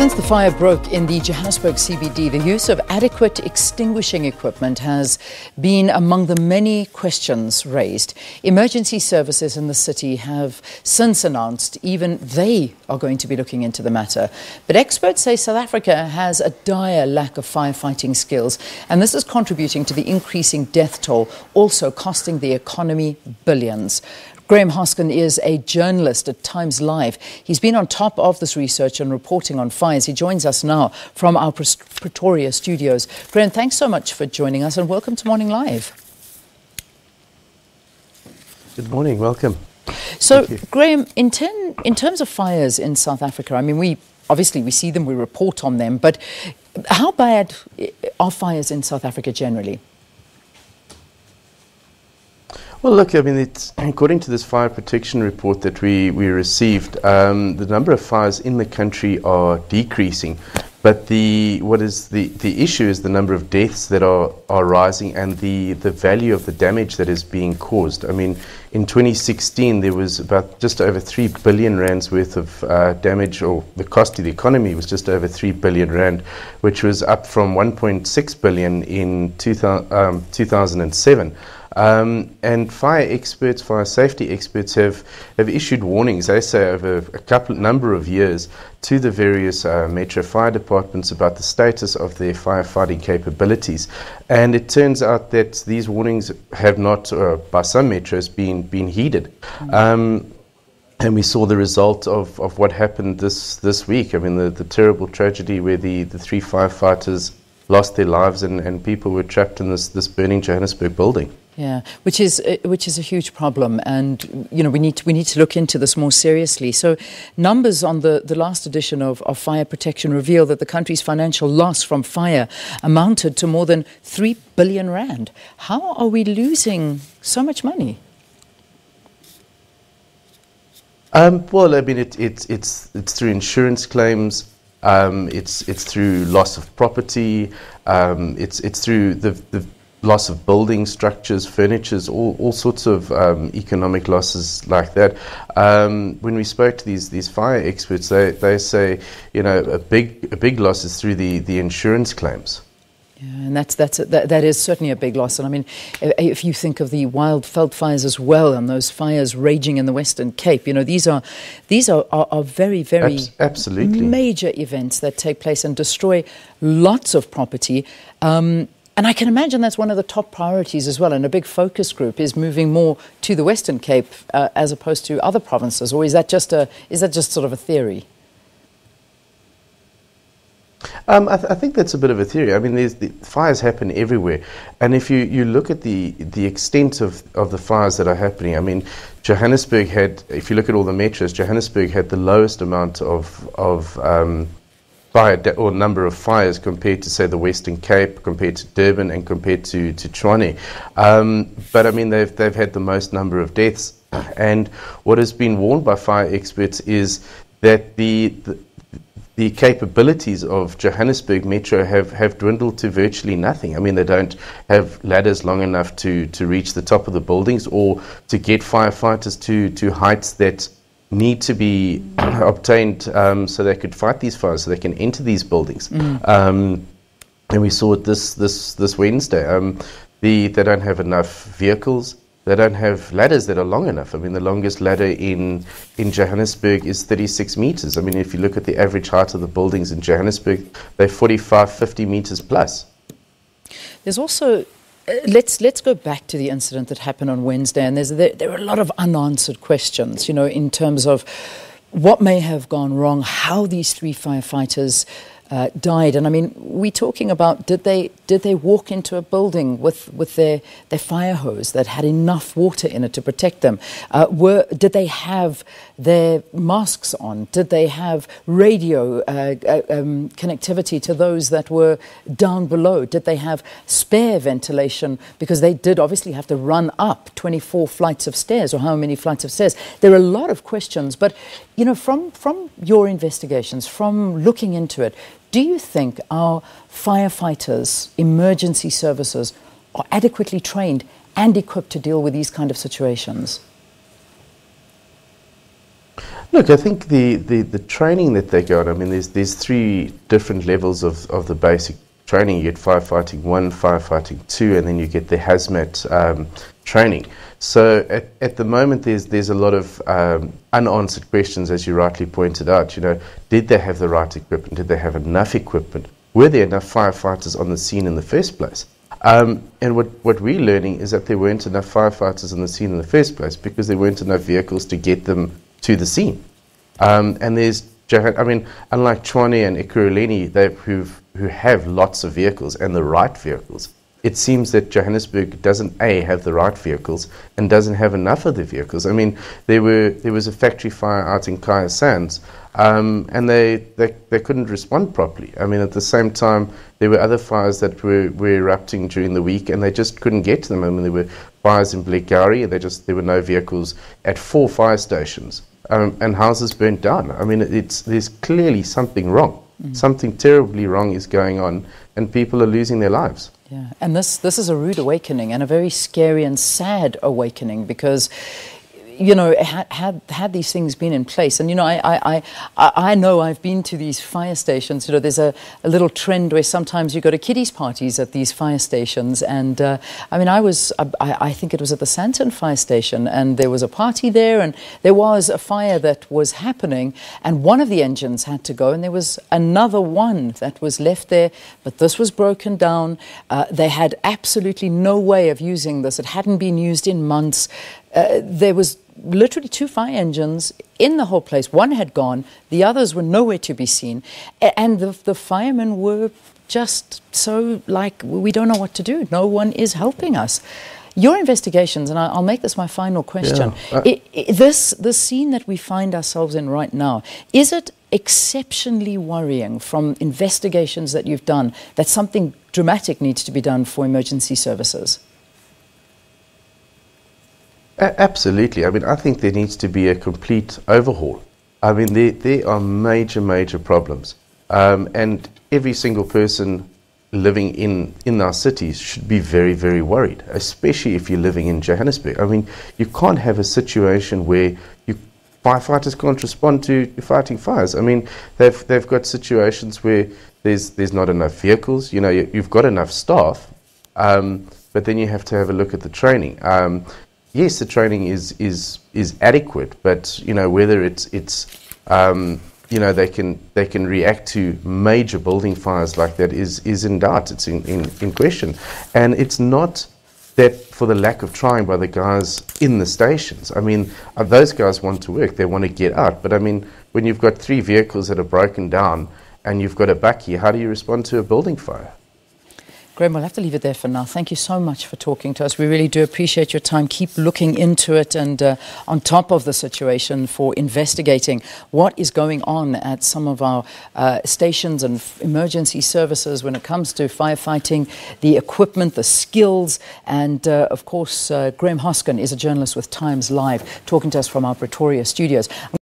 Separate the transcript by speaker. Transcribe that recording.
Speaker 1: Since the fire broke in the Johannesburg CBD, the use of adequate extinguishing equipment has been among the many questions raised. Emergency services in the city have since announced even they are going to be looking into the matter. But experts say South Africa has a dire lack of firefighting skills, and this is contributing to the increasing death toll, also costing the economy billions. Graeme Hosken is a journalist at Times Live. He's been on top of this research and reporting on fires. He joins us now from our Pretoria studios. Graeme, thanks so much for joining us and welcome to Morning Live.
Speaker 2: Good morning, welcome.
Speaker 1: So, Graeme, in terms of fires in South Africa, I mean, we see them, we report on them, but how bad are fires in South Africa generally?
Speaker 2: Well, look, I mean, according to this fire protection report that we received, the number of fires in the country are decreasing. But the issue is the number of deaths that are rising and the value of the damage that is being caused. I mean, in 2016, there was about just over 3 billion rands worth of damage, or the cost to the economy was just over 3 billion rand, which was up from 1.6 billion in 2007. And fire safety experts have issued warnings, they say, over a number of years to the various metro fire departments about the status of their firefighting capabilities. And it turns out that these warnings have not, by some metros, been heeded. And we saw the result of what happened this week. I mean, the terrible tragedy where the 3 firefighters lost their lives and people were trapped in this burning Johannesburg building.
Speaker 1: Yeah, which is a huge problem, and you know we need to look into this more seriously. So, numbers on the last edition of Fire Protection reveal that the country's financial loss from fire amounted to more than 3 billion rand. How are we losing so much money?
Speaker 2: Well, I mean, it's through insurance claims. It's through loss of property. It's through the loss of building structures, furnitures, all sorts of economic losses like that. When we spoke to these fire experts, they say, you know, a big loss is through the insurance claims.
Speaker 1: Yeah, and that is certainly a big loss. And I mean, if you think of the wild veld fires as well, and those fires raging in the Western Cape, you know, these are very, very
Speaker 2: absolutely
Speaker 1: major events that take place and destroy lots of property. And I can imagine that's one of the top priorities as well, and a big focus group is moving more to the Western Cape as opposed to other provinces. Or is that just sort of a theory?
Speaker 2: I think that's a bit of a theory. I mean, the fires happen everywhere, and if you look at the extent of the fires that are happening, I mean, Johannesburg had, if you look at all the metros, Johannesburg had the lowest amount of or number of fires compared to, say, the Western Cape, compared to Durban, and compared to Tshwane. But I mean, they've had the most number of deaths. And what has been warned by fire experts is that the capabilities of Johannesburg Metro have dwindled to virtually nothing. I mean, they don't have ladders long enough to reach the top of the buildings, or to get firefighters to heights that need to be obtained so they could fight these fires, so they can enter these buildings. And we saw it this Wednesday. They don't have enough vehicles. They don't have ladders that are long enough. I mean, the longest ladder in Johannesburg is 36 meters. I mean, if you look at the average height of the buildings in Johannesburg, they're 45, 50 meters plus.
Speaker 1: There's also let's go back to the incident that happened on Wednesday, and there are a lot of unanswered questions, you know, in terms of what may have gone wrong, how these 3 firefighters died. And I mean, we're talking about, did they walk into a building with their fire hose that had enough water in it to protect them? Did they have their masks on? Did they have radio connectivity to those that were down below? Did they have spare ventilation? Because they did obviously have to run up 24 flights of stairs, or how many flights of stairs. There are a lot of questions, but you know, from your investigations, from looking into it, do you think our firefighters, emergency services, are adequately trained and equipped to deal with these kind of situations?
Speaker 2: Look, I think the training that they got, I mean, there's three different levels of the basic training. You get firefighting 1, firefighting 2, and then you get the hazmat training. So at the moment, there's a lot of unanswered questions, as you rightly pointed out. You know, did they have the right equipment? Did they have enough equipment? Were there enough firefighters on the scene in the first place? And what we're learning is that there weren't enough firefighters on the scene in the first place because there weren't enough vehicles to get them to the scene. And there's, I mean, unlike Tshwane and Ekurhuleni, who have lots of vehicles and the right vehicles, it seems that Johannesburg doesn't have the right vehicles and doesn't have enough of the vehicles. I mean, there was a factory fire out in Kaya Sands, and they couldn't respond properly. I mean, at the same time, there were other fires that were erupting during the week, and they just couldn't get to them. I mean, there were fires in Blairgowrie, and there were no vehicles at 4 fire stations, and houses burnt down. I mean, there's clearly something wrong. Something terribly wrong is going on, and people are losing their lives.
Speaker 1: Yeah, and this is a rude awakening, and a very scary and sad awakening, because, you know, had these things been in place, and, you know, I know I've been to these fire stations. You know, there's a little trend where sometimes you go to kiddies parties at these fire stations, and I mean, I think it was at the Sandton fire station, and there was a party there, and there was a fire that was happening, and one of the engines had to go, and there was another one that was left there, but this was broken down. They had absolutely no way of using this. It hadn't been used in months. There was literally 2 fire engines in the whole place. One had gone, the others were nowhere to be seen, and the firemen were just so like, we don't know what to do. No one is helping us. Your investigations, and I'll make this my final question, this scene that we find ourselves in right now, is it exceptionally worrying from investigations that you've done that something dramatic needs to be done for emergency services?
Speaker 2: Absolutely. I mean, I think there needs to be a complete overhaul. I mean, there are major problems. And every single person living in our cities should be very worried, especially if you're living in Johannesburg. I mean, you can't have a situation where firefighters can't respond to fighting fires. I mean, they've got situations where there's not enough vehicles. You know, you've got enough staff, but then you have to have a look at the training. Yes, the training is adequate, but, you know, whether it's you know, they can react to major building fires like that is in doubt. It's in question, and it's not that for the lack of trying by the guys in the stations. I mean, those guys want to work, they want to get out, but I mean, when you've got 3 vehicles that are broken down and you've got a bakkie, how do you respond to a building fire?
Speaker 1: Graeme, we'll have to leave it there for now. Thank you so much for talking to us. We really do appreciate your time. Keep looking into it and on top of the situation for investigating what is going on at some of our stations and emergency services when it comes to firefighting, the equipment, the skills, and of course, Graeme Hosken is a journalist with Times Live, talking to us from our Pretoria studios.